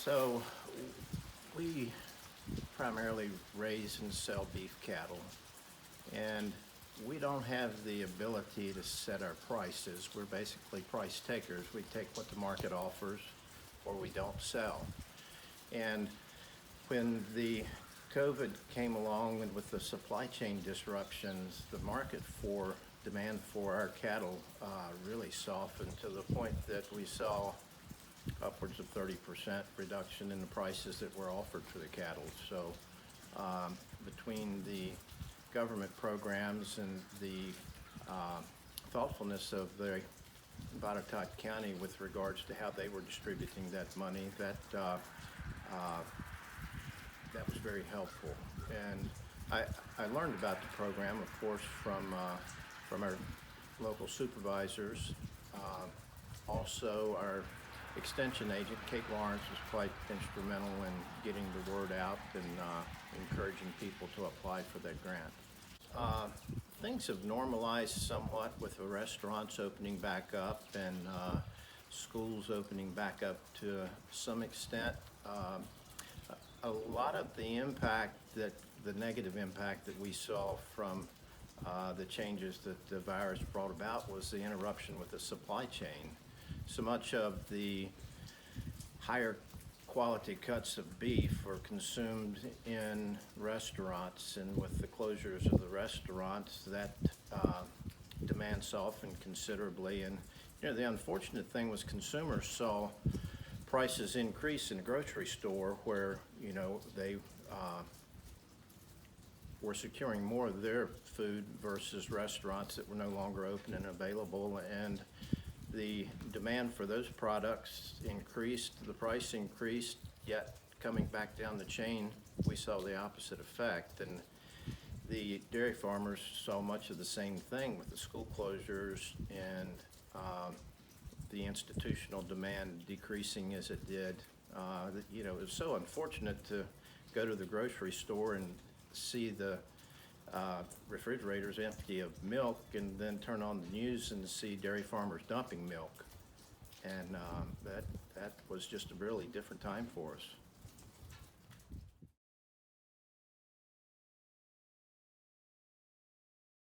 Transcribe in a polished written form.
So we primarily raise and sell beef cattle, and we don't have the ability to set our prices. We're basically price takers. We take what the market offers or we don't sell. And when the COVID came along and with the supply chain disruptions, the market for demand for our cattle really softened to the point that we saw upwards of 30% reduction in the prices that were offered for the cattle. So between the government programs and the thoughtfulness of the Botetourt County with regards to how they were distributing that money, that was very helpful. And I learned about the program, of course, from our local supervisors. Also, our extension agent, Kate Lawrence, was quite instrumental in getting the word out and encouraging people to apply for that grant. Things have normalized somewhat with the restaurants opening back up and schools opening back up to some extent. A lot of the the negative impact that we saw from the changes that the virus brought about was the interruption with the supply chain. So much of the higher quality cuts of beef were consumed in restaurants, and with the closures of the restaurants, that demand softened considerably. And the unfortunate thing was consumers saw prices increase in the grocery store where they were securing more of their food versus restaurants that were no longer open and available, and the demand for those products increased, the price increased, yet coming back down the chain, we saw the opposite effect. And the dairy farmers saw much of the same thing with the school closures and the institutional demand decreasing as it did. It was so unfortunate to go to the grocery store and see the refrigerators empty of milk, and then turn on the news and see dairy farmers dumping milk. And that was just a really different time for us.